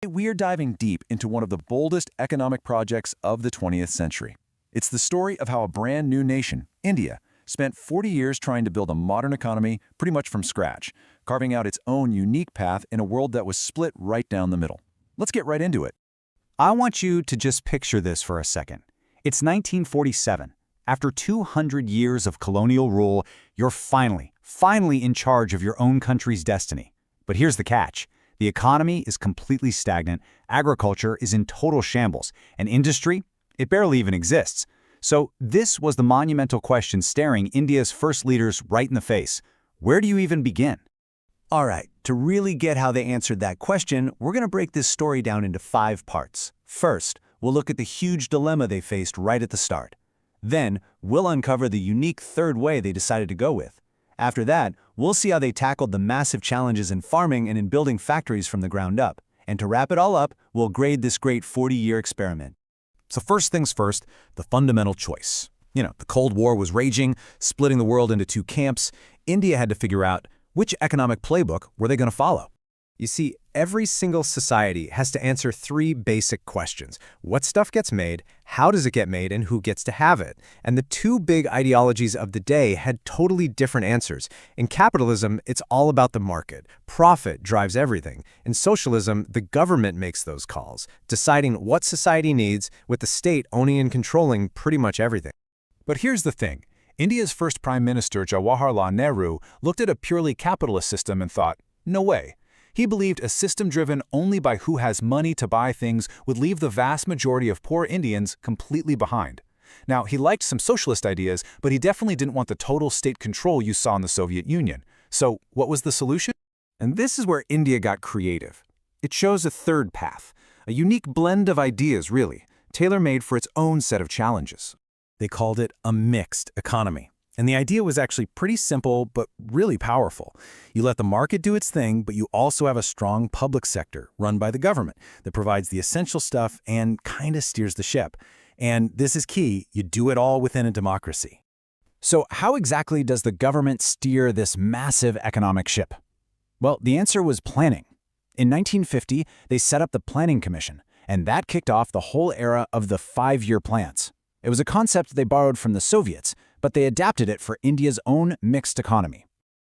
We are diving deep into one of the boldest economic projects of the 20th century. It's the story of how a brand new nation, India, spent 40 years trying to build a modern economy pretty much from scratch, carving out its own unique path in a world that was split right down the middle. Let's get right into it. I want you to just picture this for a second. It's 1947. After 200 years of colonial rule, you're finally in charge of your own country's destiny. But here's the catch. The economy is completely stagnant, agriculture is in total shambles, and industry, it barely even exists. So this was the monumental question staring India's first leaders right in the face. Where do you even begin? All right, to really get how they answered that question, we're going to break this story down into 5 parts. First, we'll look at the huge dilemma they faced right at the start. Then, we'll uncover the unique third way they decided to go with. After that, we'll see how they tackled the massive challenges in farming and in building factories from the ground up. And to wrap it all up, we'll grade this great 40-year experiment. So first things first, the fundamental choice. The Cold War was raging, splitting the world into 2 camps. India had to figure out which economic playbook were they going to follow. You see, every single society has to answer 3 basic questions. What stuff gets made, how does it get made, and who gets to have it? And the 2 big ideologies of the day had totally different answers. In capitalism, it's all about the market. Profit drives everything. In socialism, the government makes those calls, deciding what society needs, with the state owning and controlling pretty much everything. But here's the thing. India's first Prime Minister, Jawaharlal Nehru, looked at a purely capitalist system and thought, no way. He believed a system driven only by who has money to buy things would leave the vast majority of poor Indians completely behind. Now, he liked some socialist ideas, but he definitely didn't want the total state control you saw in the Soviet Union. So, what was the solution? And this is where India got creative. It chose a third path, a unique blend of ideas, really, tailor-made for its own set of challenges. They called it a mixed economy. And the idea was actually pretty simple, but really powerful. You let the market do its thing, but you also have a strong public sector run by the government that provides the essential stuff and kind of steers the ship. And this is key, you do it all within a democracy. So how exactly does the government steer this massive economic ship? Well, the answer was planning. In 1950, they set up the Planning Commission, and that kicked off the whole era of the 5-year plans. It was a concept they borrowed from the Soviets, but they adapted it for India's own mixed economy.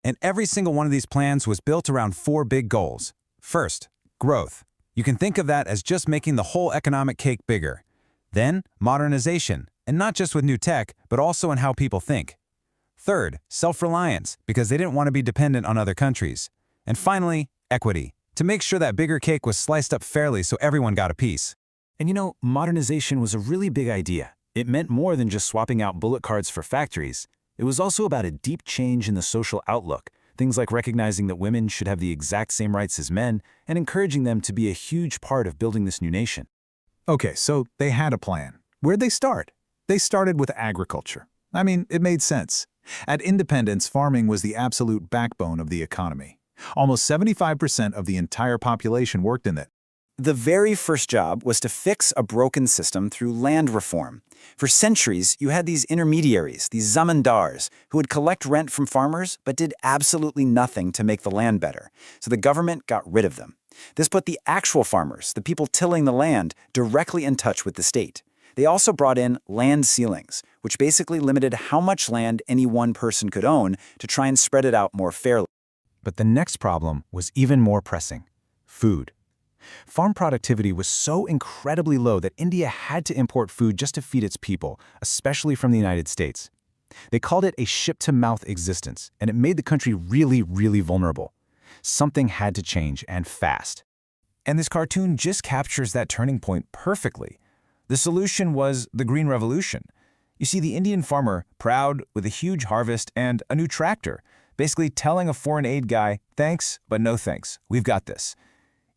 And every single one of these plans was built around 4 big goals. First, growth. You can think of that as just making the whole economic cake bigger. Then, modernization, and not just with new tech, but also in how people think. Third, self-reliance, because they didn't want to be dependent on other countries. And finally, equity, to make sure that bigger cake was sliced up fairly so everyone got a piece. And modernization was a really big idea. It meant more than just swapping out bullet cards for factories. It was also about a deep change in the social outlook, things like recognizing that women should have the exact same rights as men and encouraging them to be a huge part of building this new nation. Okay, so they had a plan. Where'd they start? They started with agriculture. I mean, it made sense. At independence, farming was the absolute backbone of the economy. Almost 75% of the entire population worked in it. The very first job was to fix a broken system through land reform. For centuries, you had these intermediaries, these zamindars, who would collect rent from farmers but did absolutely nothing to make the land better. So the government got rid of them. This put the actual farmers, the people tilling the land, directly in touch with the state. They also brought in land ceilings, which basically limited how much land any one person could own to try and spread it out more fairly. But the next problem was even more pressing: food. Farm productivity was so incredibly low that India had to import food just to feed its people, especially from the United States. They called it a ship-to-mouth existence, and it made the country really, really vulnerable. Something had to change, and fast. And this cartoon just captures that turning point perfectly. The solution was the Green Revolution. You see the Indian farmer, proud, with a huge harvest and a new tractor, basically telling a foreign aid guy, thanks, but no thanks, we've got this.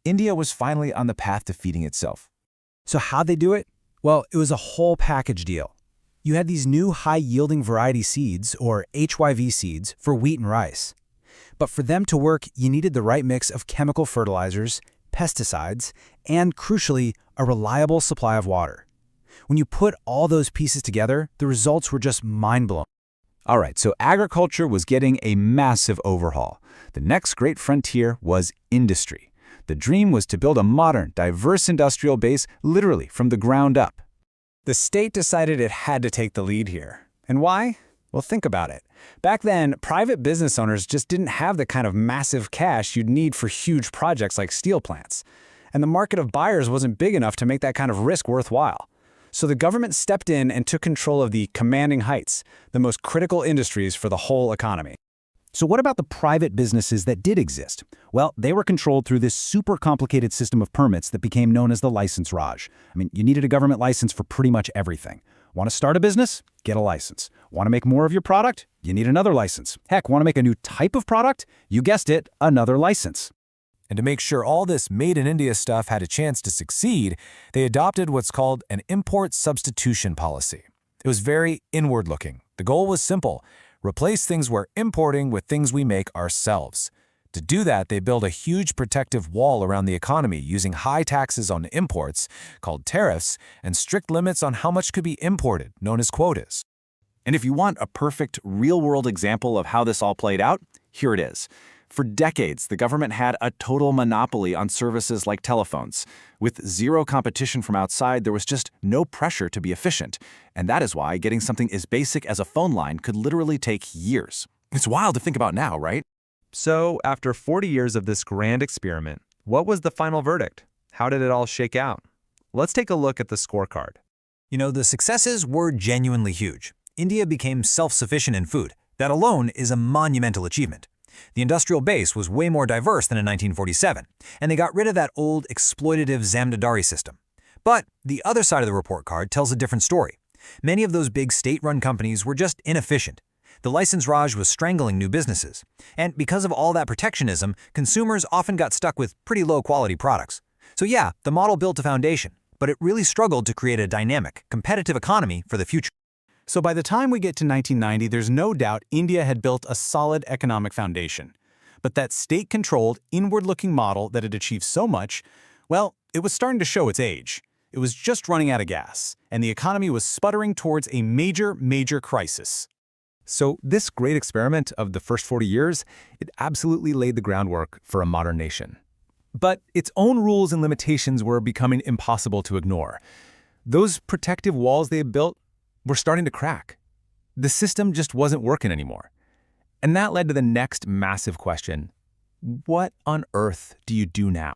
India was finally on the path to feeding itself. So how'd they do it? Well, it was a whole package deal. You had these new high-yielding variety seeds, or HYV seeds, for wheat and rice. But for them to work, you needed the right mix of chemical fertilizers, pesticides, and, crucially, a reliable supply of water. When you put all those pieces together, the results were just mind-blowing. All right, so agriculture was getting a massive overhaul. The next great frontier was industry. The dream was to build a modern, diverse industrial base literally from the ground up. The state decided it had to take the lead here. And why? Well, think about it. Back then, private business owners just didn't have the kind of massive cash you'd need for huge projects like steel plants. And the market of buyers wasn't big enough to make that kind of risk worthwhile. So the government stepped in and took control of the commanding heights, the most critical industries for the whole economy. So what about the private businesses that did exist? Well, they were controlled through this super complicated system of permits that became known as the license Raj. I mean, you needed a government license for pretty much everything. Want to start a business? Get a license. Want to make more of your product? You need another license. Heck, want to make a new type of product? You guessed it, another license. And to make sure all this made-in-India stuff had a chance to succeed, they adopted what's called an import substitution policy. It was very inward-looking. The goal was simple: replace things we're importing with things we make ourselves. To do that, they built a huge protective wall around the economy using high taxes on imports, called tariffs, and strict limits on how much could be imported, known as quotas. And if you want a perfect, real-world example of how this all played out, here it is. For decades, the government had a total monopoly on services like telephones. With zero competition from outside, there was just no pressure to be efficient. And that is why getting something as basic as a phone line could literally take years. It's wild to think about now, right? So, after 40 years of this grand experiment, what was the final verdict? How did it all shake out? Let's take a look at the scorecard. You know, the successes were genuinely huge. India became self-sufficient in food. That alone is a monumental achievement. The industrial base was way more diverse than in 1947, and they got rid of that old exploitative zamdadari system. But the other side of the report card tells a different story. Many of those big state-run companies were just inefficient. The license Raj was strangling new businesses. And because of all that protectionism, consumers often got stuck with pretty low-quality products. So yeah, the model built a foundation, but it really struggled to create a dynamic, competitive economy for the future. So by the time we get to 1990, there's no doubt India had built a solid economic foundation. But that state-controlled, inward-looking model that had achieved so much, well, it was starting to show its age. It was just running out of gas, and the economy was sputtering towards a major crisis. So this great experiment of the first 40 years, it absolutely laid the groundwork for a modern nation. But its own rules and limitations were becoming impossible to ignore. Those protective walls they had built were starting to crack. The system just wasn't working anymore. And that led to the next massive question: what on earth do you do now?